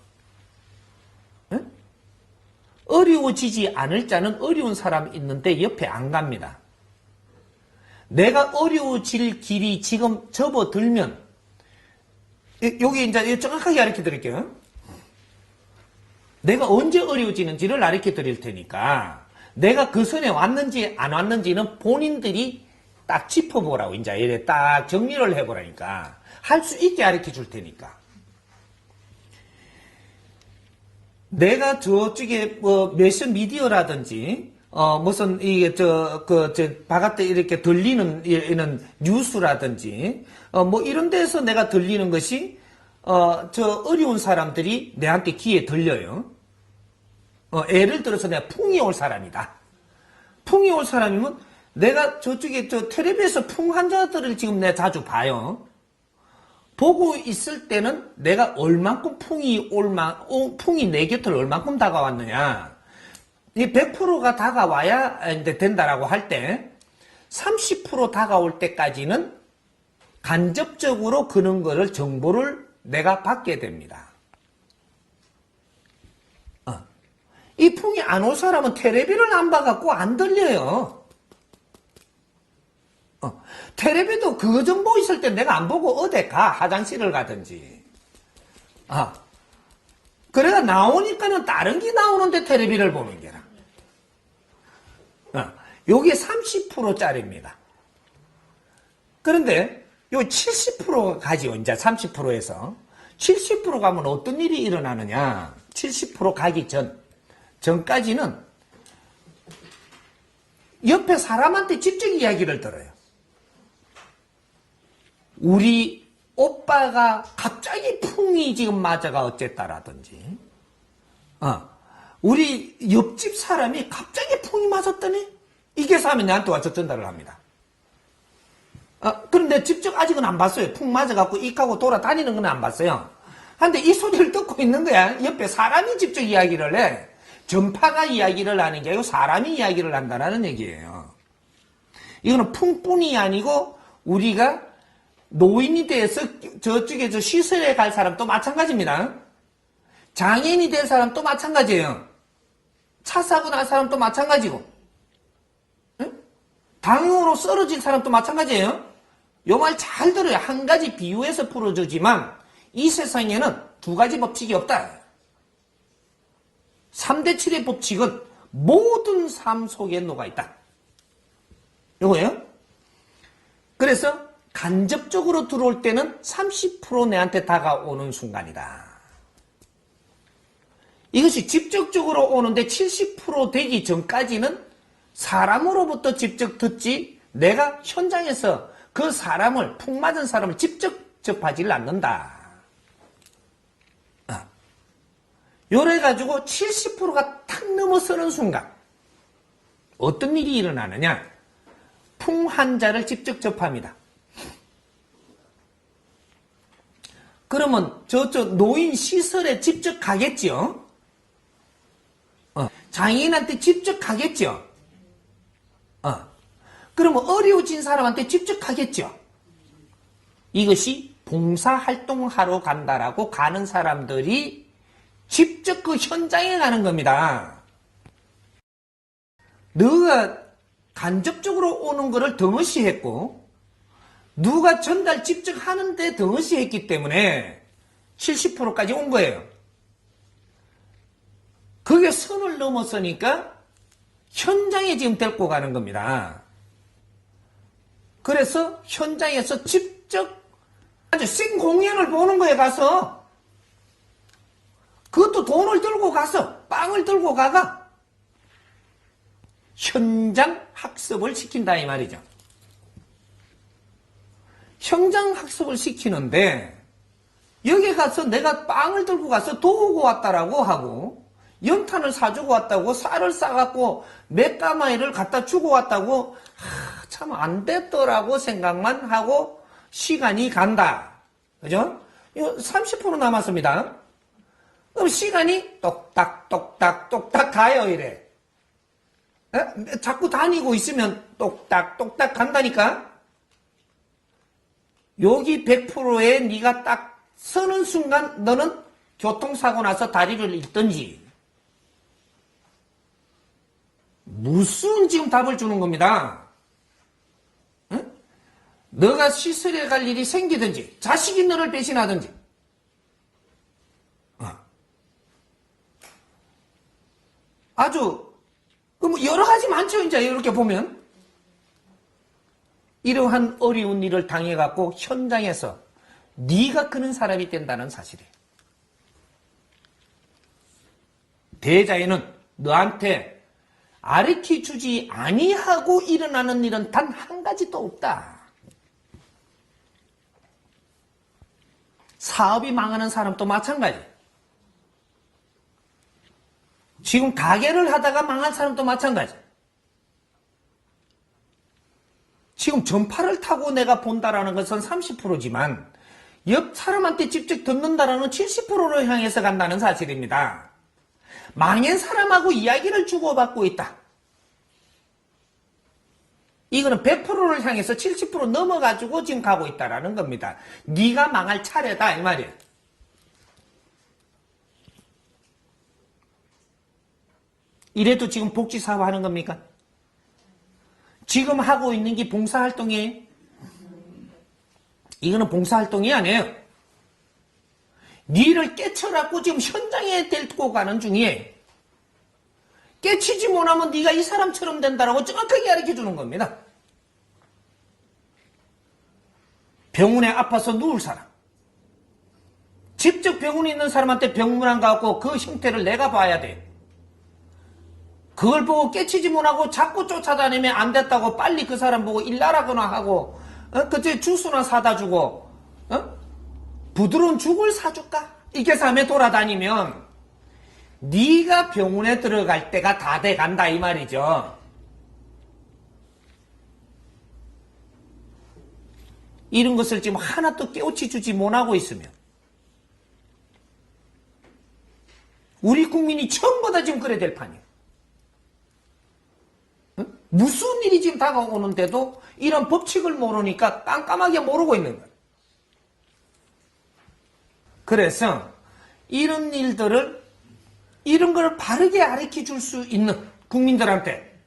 응? 어려워지지 않을 자는 어려운 사람이 있는데 옆에 안 갑니다. 내가 어려워질 길이 지금 접어들면 여기 이제 정확하게 가르쳐 드릴게요. 내가 언제 어려워지는지를 가르쳐 드릴 테니까 내가 그 선에 왔는지 안 왔는지는 본인들이 딱 짚어보라고 이제 이래 딱 정리를 해보라니까 할 수 있게 가르쳐 줄 테니까 내가 저쪽에 뭐 매스 미디어라든지 무슨 이게 바깥에 이렇게 들리는 이런 뉴스라든지 뭐 이런 데서 내가 들리는 것이 저 어려운 사람들이 내한테 귀에 들려요. 예를 들어서 내가 풍이 올 사람이다. 풍이 올 사람이면 내가 저쪽에 텔레비에서 풍 환자들을 지금 내가 자주 봐요. 보고 있을 때는 내가 얼만큼 풍이 내 곁을 얼만큼 다가왔느냐. 이 100%가 다가와야 이제 된다라고 할 때 30% 다가올 때까지는 간접적으로 그런 거를 정보를 내가 받게 됩니다. 이 풍이 안 올 사람은 텔레비를 안 봐갖고 안 들려요. 텔레비도 그 정보 있을 때 내가 안 보고 어디 가 화장실을 가든지 그래가 나오니까는 다른 게 나오는데 텔레비를 보는 게라. 요게 30%짜리입니다. 그런데 요 70%가 가지요. 이제 30%에서 70% 가면 어떤 일이 일어나느냐. 70% 가기 전까지는 옆에 사람한테 직접 이야기를 들어요. 우리 오빠가 갑자기 풍이 지금 맞아가 어쨌다라든지, 우리 옆집 사람이 갑자기 풍이 맞았더니 이게 사람이 내한테 와서 전달을 합니다. 그런데 직접 아직은 안 봤어요. 풍 맞아갖고 익하고 돌아다니는 건 안 봤어요. 근데 이 소리를 듣고 있는 거야. 옆에 사람이 직접 이야기를 해. 전파가 이야기를 하는 게 아니고 사람이 이야기를 한다는 얘기예요. 이거는 풍뿐이 아니고 우리가 노인이 돼서 저쪽에 시설에 갈 사람도 마찬가지입니다. 장애인이 된 사람도 마찬가지예요. 차 사고 난 사람도 마찬가지고, 당뇨로 쓰러진 사람도 마찬가지예요. 요 말 잘 들어요. 한 가지 비유해서 풀어주지만 이 세상에는 두 가지 법칙이 없다. 3대 7의 법칙은 모든 삶 속에 녹아있다. 요거예요. 그래서 간접적으로 들어올 때는 30% 내한테 다가오는 순간이다. 이것이 직접적으로 오는데 70% 되기 전까지는 사람으로부터 직접 듣지 내가 현장에서 그 사람을, 풍 맞은 사람을 직접 접하지를 않는다. 요래가지고 70%가 탁 넘어서는 순간 어떤 일이 일어나느냐. 풍 환자를 직접 접합니다. 그러면 저쪽 노인 시설에 직접 가겠죠. 장애인한테 직접 가겠죠. 그러면 어려워진 사람한테 직접 가겠죠. 이것이 봉사활동하러 간다라고 가는 사람들이 직접 그 현장에 가는 겁니다. 너가 간접적으로 오는 거를 덩어시했고 누가 전달 직접 하는데 덩어시했기 때문에 70%까지 온 거예요. 그게 선을 넘어서니까 현장에 지금 데리고 가는 겁니다. 그래서 현장에서 직접 아주 생공연을 보는 거에 가서 그것도 돈을 들고 가서 빵을 들고 가가 현장 학습을 시킨다 이 말이죠. 현장 학습을 시키는데 여기 가서 내가 빵을 들고 가서 도우고 왔다라고 하고 연탄을 사주고 왔다고 쌀을 싸갖고 맥가마이를 갖다 주고 왔다고 참 안 됐더라고 생각만 하고 시간이 간다. 그죠? 이거 30% 남았습니다. 그럼 시간이 똑딱 똑딱 똑딱 가요 이래. 자꾸 다니고 있으면 똑딱 똑딱 간다니까. 여기 100%에 네가 딱 서는 순간 너는 교통사고 나서 다리를 잃든지 무슨 지금 답을 주는 겁니다. 응? 너가 시설에 갈 일이 생기든지 자식이 너를 배신하든지 아주 뭐 여러 가지 많죠. 이제 이렇게 보면 이러한 어려운 일을 당해갖고 현장에서 네가 그런 사람이 된다는 사실이에요. 대자연은 너한테 가르쳐주지 아니하고 일어나는 일은 단 한 가지도 없다. 사업이 망하는 사람도 마찬가지. 지금 가게를 하다가 망한 사람도 마찬가지. 지금 전파를 타고 내가 본다라는 것은 30%지만 옆 사람한테 직접 듣는다라는 70%를 향해서 간다는 사실입니다. 망한 사람하고 이야기를 주고받고 있다. 이거는 100%를 향해서 70% 넘어가지고 지금 가고 있다라는 겁니다. 네가 망할 차례다 이 말이에요. 이래도 지금 복지사업 하는 겁니까? 지금 하고 있는 게 봉사활동이에요? 이거는 봉사활동이 아니에요. 니를 깨쳐갖고 지금 현장에 데리고 가는 중이에요. 깨치지 못하면 네가 이 사람처럼 된다라고 정확하게 가르쳐주는 겁니다. 병원에 아파서 누울 사람. 직접 병원에 있는 사람한테 병문안 가고 그 형태를 내가 봐야 돼. 그걸 보고 깨치지 못하고 자꾸 쫓아다니면 안 됐다고 빨리 그 사람 보고 일나라거나 하고 그때 주스나 사다 주고 부드러운 죽을 사줄까? 이렇게 삶에 돌아다니면 네가 병원에 들어갈 때가 다 돼간다 이 말이죠. 이런 것을 지금 하나도 깨우쳐주지 못하고 있으면 우리 국민이 전부 다 지금 그래 될 판이에요. 무슨 일이 지금 다가오는데도 이런 법칙을 모르니까 깜깜하게 모르고 있는 거예요. 그래서 이런 일들을 이런 걸 바르게 가르쳐 줄 수 있는 국민들한테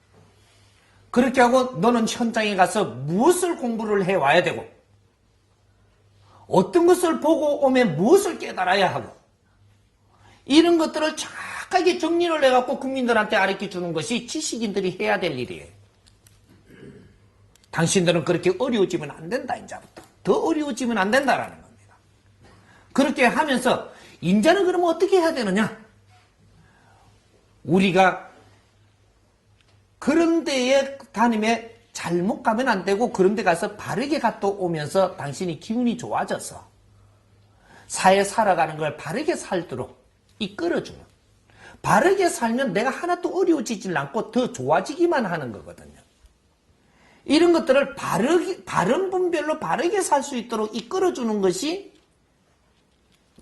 그렇게 하고 너는 현장에 가서 무엇을 공부를 해와야 되고 어떤 것을 보고 오면 무엇을 깨달아야 하고 이런 것들을 정확하게 정리를 해갖고 국민들한테 가르쳐 주는 것이 지식인들이 해야 될 일이에요. 당신들은 그렇게 어려워지면 안 된다. 이제부터 더 어려워지면 안 된다라는 겁니다. 그렇게 하면서 인자는 그러면 어떻게 해야 되느냐? 우리가 그런 데에 다니면 잘못 가면 안 되고 그런 데 가서 바르게 갔다 오면서 당신이 기운이 좋아져서 사회 살아가는 걸 바르게 살도록 이끌어주는, 바르게 살면 내가 하나도 어려워지질 않고 더 좋아지기만 하는 거거든요. 이런 것들을 바른 분별로 바르게 살 수 있도록 이끌어주는 것이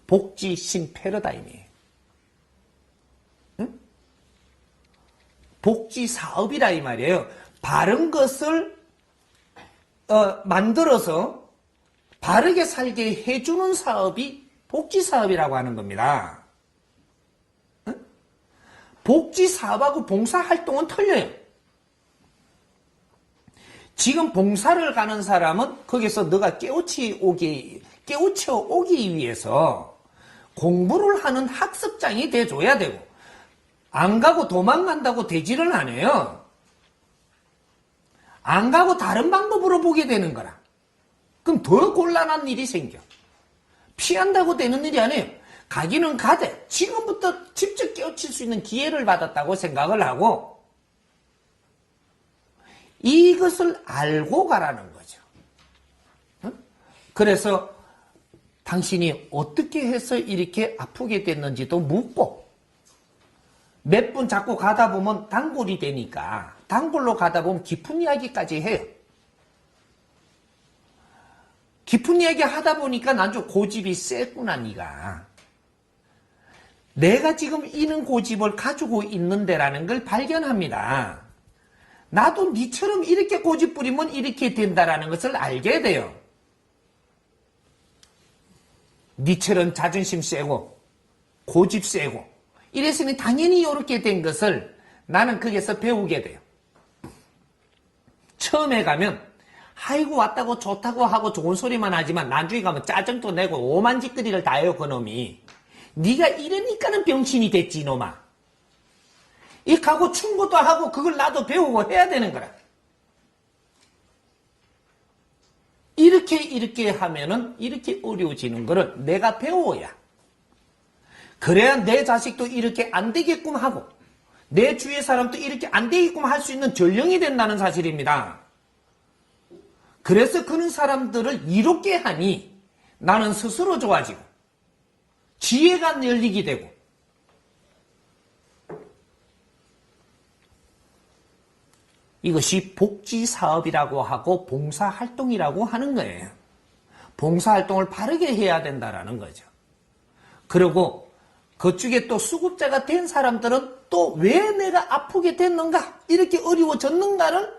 복지신 패러다임이에요. 응? 복지사업이라 이 말이에요. 바른 것을 만들어서 바르게 살게 해주는 사업이 복지사업이라고 하는 겁니다. 응? 복지사업하고 봉사활동은 틀려요. 지금 봉사를 가는 사람은 거기서 너가 깨우쳐 오기 위해서 공부를 하는 학습장이 돼줘야 되고 안 가고 도망간다고 되지를 않아요. 안 가고 다른 방법으로 보게 되는 거라. 그럼 더 곤란한 일이 생겨. 피한다고 되는 일이 아니에요. 가기는 가되 지금부터 직접 깨우칠 수 있는 기회를 받았다고 생각을 하고 이것을 알고 가라는 거죠. 그래서 당신이 어떻게 해서 이렇게 아프게 됐는지도 묻고 몇 분 자꾸 가다 보면 단골이 되니까 단골로 가다 보면 깊은 이야기까지 해요. 깊은 이야기 하다 보니까 난 좀 고집이 세구나 니가. 내가 지금 이런 고집을 가지고 있는데라는 걸 발견합니다. 나도 니처럼 이렇게 고집 부리면 이렇게 된다라는 것을 알게 돼요. 니처럼 자존심 세고 고집 세고 이래서는 당연히 이렇게 된 것을 나는 거기서 배우게 돼요. 처음에 가면 아이고 왔다고 좋다고 하고 좋은 소리만 하지만 나중에 가면 짜증도 내고 오만짓거리를 다 해요. 그놈이. 네가 이러니까는 병신이 됐지 이놈아. 이 가고 충고도 하고 그걸 나도 배우고 해야 되는 거라. 이렇게 하면은 이렇게 어려워지는 거를 내가 배워야. 그래야 내 자식도 이렇게 안 되게끔 하고 내 주위의 사람도 이렇게 안 되게끔 할 수 있는 전령이 된다는 사실입니다. 그래서 그런 사람들을 이롭게 하니 나는 스스로 좋아지고 지혜가 열리게 되고 이것이 복지사업이라고 하고 봉사활동이라고 하는 거예요. 봉사활동을 바르게 해야 된다라는 거죠. 그리고 그쪽에 또 수급자가 된 사람들은 또 왜 내가 아프게 됐는가 이렇게 어려워졌는가를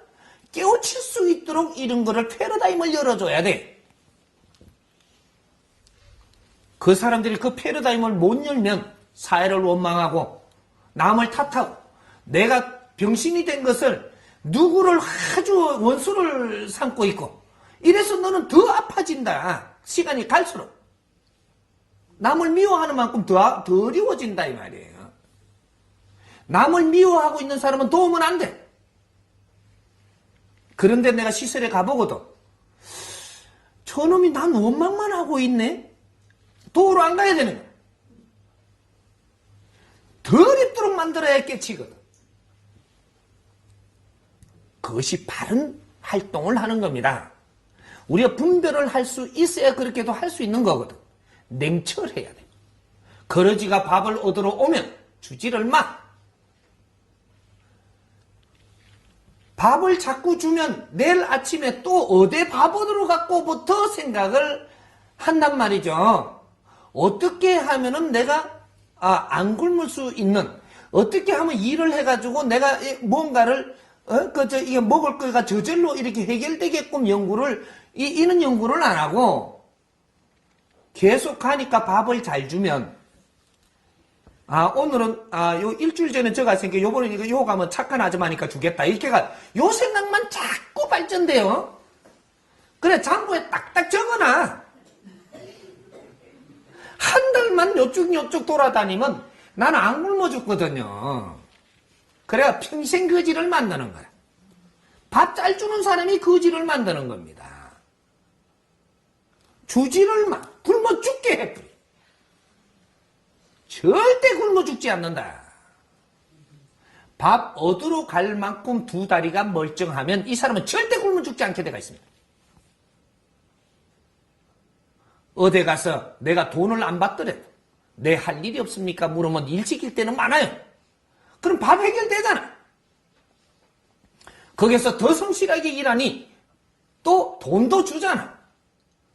깨우칠 수 있도록 이런 거를 패러다임을 열어줘야 돼. 그 사람들이 그 패러다임을 못 열면 사회를 원망하고 남을 탓하고 내가 병신이 된 것을 누구를 아주 원수를 삼고 있고 이래서 너는 더 아파진다. 시간이 갈수록 남을 미워하는 만큼 더 어려워진다 이 말이에요. 남을 미워하고 있는 사람은 도움은 안 돼. 그런데 내가 시설에 가보거든. 저놈이 난 원망만 하고 있네. 도우러 안 가야 되는 거야. 덜 입도록 만들어야 깨치거든. 그것이 바른 활동을 하는 겁니다. 우리가 분별을 할 수 있어야 그렇게도 할 수 있는 거거든. 냉철해야 돼. 거러지가 밥을 얻으러 오면 주지를 마. 밥을 자꾸 주면 내일 아침에 또 어디 밥 얻으러 갖고부터 생각을 한단 말이죠. 어떻게 하면은 내가 안 굶을 수 있는, 어떻게 하면 일을 해가지고 내가 뭔가를 이게 먹을 거가 저절로 이렇게 해결되게끔 이런 연구를 안 하고 계속 하니까 밥을 잘 주면 오늘은 요 일주일 전에 저가 있으니까 요번에 요 가면 착한 아줌마니까 주겠다 이렇게가 요 생각만 자꾸 발전돼요. 그래 장부에 딱딱 적어놔. 한 달만 요쪽 돌아다니면 나는 안 굶어 죽거든요. 그래야 평생 거지를 만드는 거야. 밥 잘 주는 사람이 거지를 만드는 겁니다. 주지를 마. 굶어 죽게 해버려. 절대 굶어 죽지 않는다. 밥 얻으러 갈 만큼 두 다리가 멀쩡하면 이 사람은 절대 굶어 죽지 않게 되어 있습니다. 어디 가서 내가 돈을 안 받더라도 내 할 일이 없습니까? 물으면 일 시킬 때는 많아요. 그럼 밥 해결되잖아. 거기서 더 성실하게 일하니 또 돈도 주잖아.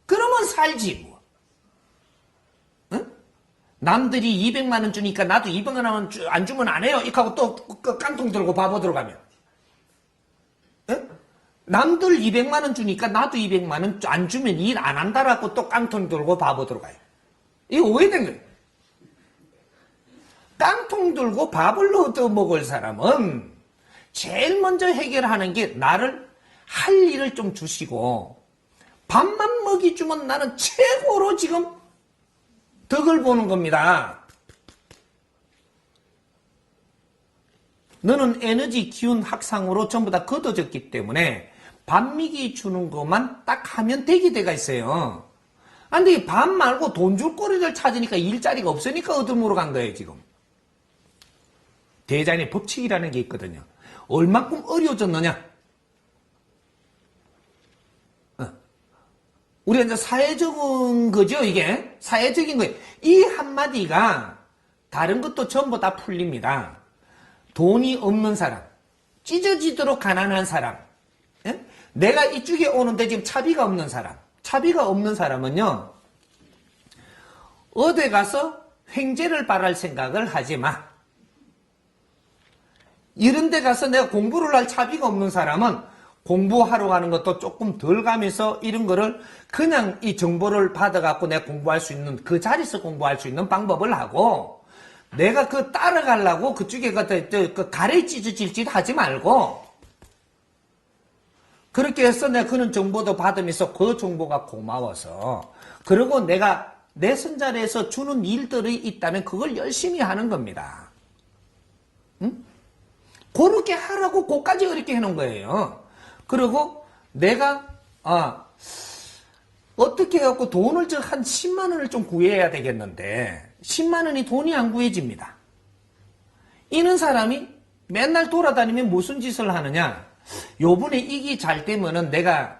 그러면 살지 뭐. 응? 남들이 200만 원 주니까 나도 200만 원 안 주면 안 해요. 이렇게 하고 또 깡통 들고 밥 얻으러 가면. 응? 남들 200만 원 주니까 나도 200만 원 안 주면 일 안 한다라고 또 깡통 들고 밥 얻으러 가요. 이거 오해된 거예요. 깡통 들고 밥을 얻어 먹을 사람은 제일 먼저 해결하는 게 나를 할 일을 좀 주시고 밥만 먹이주면 나는 최고로 지금 덕을 보는 겁니다. 너는 에너지 기운 확상으로 전부 다 걷어졌기 때문에 밥 먹이 주는 것만 딱 하면 되게 돼가 있어요. 근데 밥 말고 돈 줄 거리를 찾으니까 일자리가 없으니까 얻으므로 간 거예요 지금. 대자연의 법칙이라는 게 있거든요. 얼마큼 어려워졌느냐? 우리가 이제 사회적인 거죠, 이게. 사회적인 거예요. 이 한마디가 다른 것도 전부 다 풀립니다. 돈이 없는 사람, 찢어지도록 가난한 사람, 예? 내가 이쪽에 오는데 지금 차비가 없는 사람, 차비가 없는 사람은요, 어디 가서 횡재를 바랄 생각을 하지 마. 이런 데 가서 내가 공부를 할 차비가 없는 사람은 공부하러 가는 것도 조금 덜 가면서 이런 거를 그냥 이 정보를 받아갖고 내가 공부할 수 있는 그 자리에서 공부할 수 있는 방법을 하고 내가 그 따라가려고 그쪽에 그 가래 찢어질 짓 하지 말고 그렇게 해서 내가 그런 정보도 받으면서 그 정보가 고마워서 그리고 내가 내 손자리에서 주는 일들이 있다면 그걸 열심히 하는 겁니다. 응? 그렇게 하라고 그까지 어렵게 해놓은 거예요. 그리고 내가 어떻게 해갖고 돈을 한 10만 원을 좀 구해야 되겠는데 10만 원이 돈이 안 구해집니다. 이런 사람이 맨날 돌아다니면 무슨 짓을 하느냐? 요번에 이게 잘 되면은 내가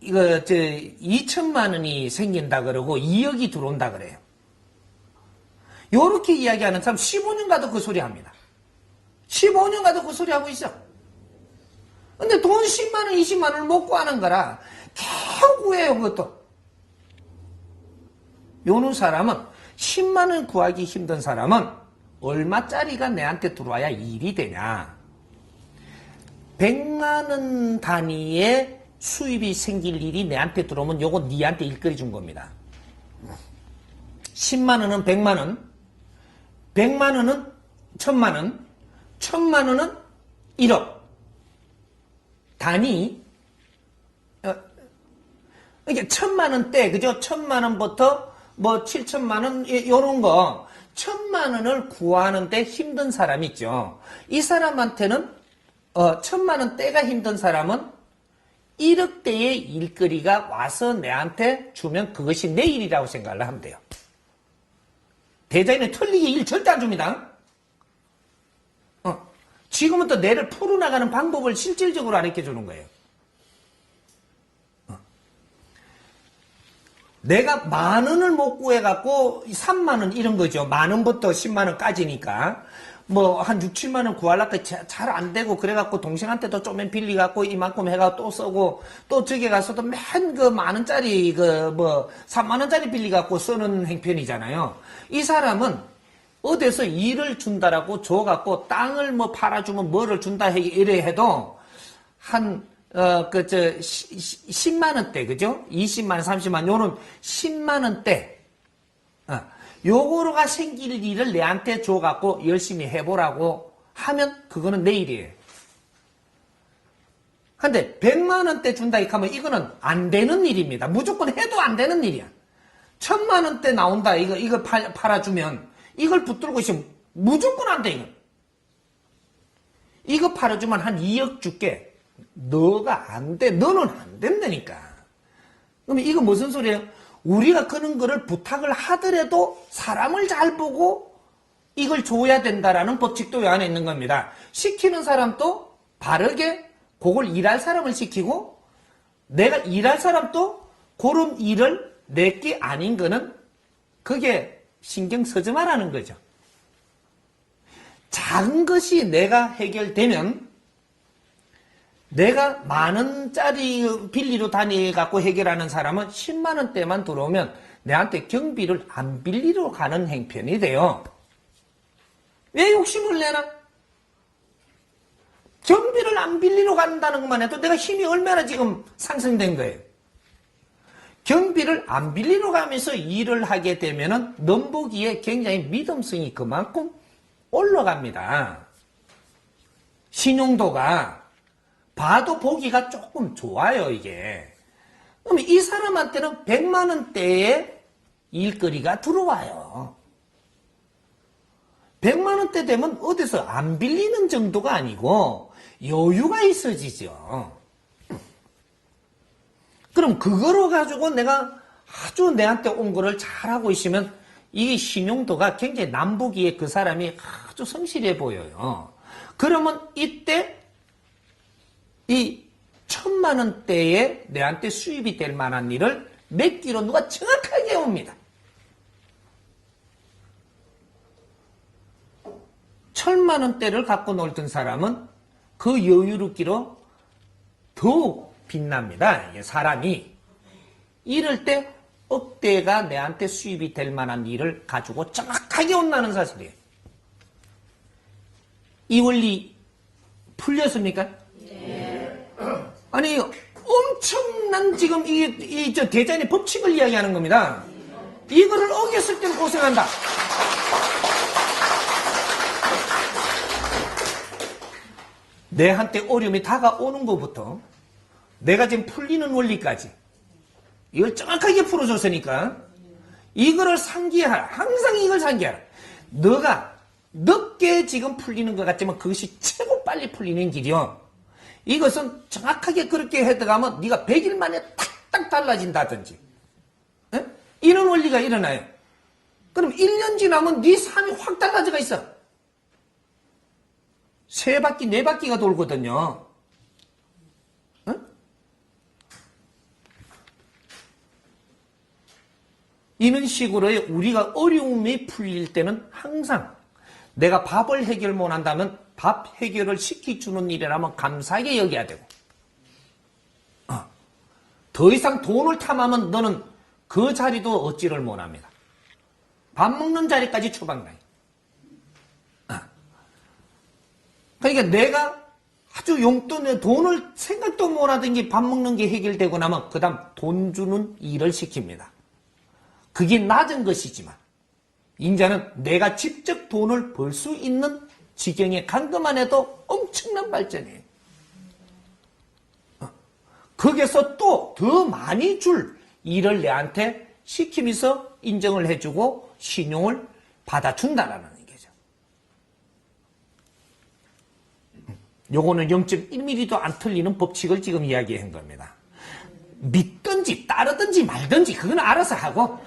이거 2천만 원이 생긴다 그러고 2억이 들어온다 그래요. 요렇게 이야기하는 사람 15년 가도 그 소리 합니다. 15년 가도 그 소리 하고 있어. 근데 돈 10만 원, 20만 원을 못 구하는 거라 계속 구해요, 그것도. 요런 사람은 10만 원 구하기 힘든 사람은 얼마짜리가 내한테 들어와야 일이 되냐? 100만 원 단위의 수입이 생길 일이 내한테 들어오면 요거 니한테 일거리 준 겁니다. 10만 원은 100만 원, 100만 원은 1000만 원, 1000만 원은 1억. 단위, 이게 1000만 원대, 그죠? 1000만 원부터 뭐 7천만 원, 요런 거, 1000만 원을 구하는데 힘든 사람 있죠. 이 사람한테는, 1000만 원대가 힘든 사람은 1억대의 일거리가 와서 내한테 주면 그것이 내 일이라고 생각을 하면 돼요. 대자인은 틀리게 일 절대 안 줍니다. 지금부터 내를 풀어나가는 방법을 실질적으로 가르쳐 주는 거예요. 내가 10,000원을 못 구해갖고 30,000원 이런 거죠. 10,000원부터 10만원까지니까. 뭐 한 6, 7만원 구하려니까 잘 안 되고 그래갖고 동생한테도 좀만 빌리갖고 이만큼 해가 또 쓰고 또 저기 가서도 맨 그 만원짜리 그 뭐 3만원짜리 빌리갖고 쓰는 행편이잖아요. 이 사람은 어디서 일을 준다라고 줘갖고 땅을 뭐 팔아주면 뭐를 준다 이래 해도 한 10만원대, 그죠? 20만원, 30만원, 요런 10만원대. 요거로가 생길 일을 내한테 줘갖고 열심히 해보라고 하면 그거는 내 일이에요. 근데 100만원대 준다 하면 이거는 안 되는 일입니다. 무조건 해도 안 되는 일이야. 1000만원대 나온다, 이거 팔아주면 이걸 붙들고 있으면 무조건 안 돼, 이건. 이거 팔아주면 한 2억 줄게. 너가 안 돼. 너는 안 된다니까. 그러면 이거 무슨 소리예요? 우리가 그런 거를 부탁을 하더라도 사람을 잘 보고 이걸 줘야 된다라는 법칙도 이 안에 있는 겁니다. 시키는 사람도 바르게 그걸 일할 사람을 시키고 내가 일할 사람도 그런 일을 내게 아닌 거는 그게 신경 쓰지 말라는 거죠. 작은 것이 내가 해결되면 내가 만원짜리 빌리러 다니갖고 해결하는 사람은 10만원대만 들어오면 내한테 경비를 안 빌리러 가는 행편이 돼요. 왜 욕심을 내나? 경비를 안 빌리러 간다는 것만 해도 내가 힘이 얼마나 지금 상승된 거예요. 경비를 안 빌리러 가면서 일을 하게 되면은 넘보기에 굉장히 믿음성이 그만큼 올라갑니다. 신용도가 봐도 보기가 조금 좋아요, 이게. 그러면 이 사람한테는 100만원대의 일거리가 들어와요. 100만원대 되면 어디서 안 빌리는 정도가 아니고 여유가 있어지죠. 그럼 그거로 가지고 내가 아주 내한테 온 거를 잘하고 있으면 이 신용도가 굉장히 남보기에 그 사람이 아주 성실해 보여요. 그러면 이때 이 1000만원대에 내한테 수입이 될 만한 일을 맺기로 누가 정확하게 옵니다. 1000만원대를 갖고 놀던 사람은 그 여유롭기로 더욱 빛납니다. 사람이. 이럴 때 억대가 내한테 수입이 될 만한 일을 가지고 정확하게 온다는 사실이에요. 이 원리 풀렸습니까? 네. 아니 엄청난 지금 저 대자연의 법칙을 이야기하는 겁니다. 이거를 어겼을 때는 고생한다. 내한테 어려움이 다가오는 것부터 내가 지금 풀리는 원리까지 이걸 정확하게 풀어줬으니까 이거를 상기하라. 항상 이걸 상기하라. 너가 늦게 지금 풀리는 것 같지만 그것이 최고 빨리 풀리는 길이요. 이것은 정확하게 그렇게 해들어가면 네가 100일 만에 탁탁 달라진다든지 이런 원리가 일어나요. 그럼 1년 지나면 네 삶이 확 달라져가 있어. 3바퀴, 4바퀴가 돌거든요. 응? 이런 식으로 우리가 어려움이 풀릴 때는 항상 내가 밥을 해결 못한다면 밥 해결을 시켜주는 일이라면 감사하게 여겨야 되고, 더 이상 돈을 탐하면 너는 그 자리도 얻지를 못합니다. 밥 먹는 자리까지 처박나요. 그러니까 내가 아주 용돈에 돈을 생각도 못하던 게 밥 먹는 게 해결되고 나면 그 다음 돈 주는 일을 시킵니다. 그게 낮은 것이지만 인자는 내가 직접 돈을 벌 수 있는 지경에 간 것만 해도 엄청난 발전이에요. 거기서 또 더 많이 줄 일을 내한테 시키면서 인정을 해주고 신용을 받아준다라는 얘기죠. 요거는 0.1mm도 안 틀리는 법칙을 지금 이야기한 겁니다. 믿든지 따르든지 말든지 그건 알아서 하고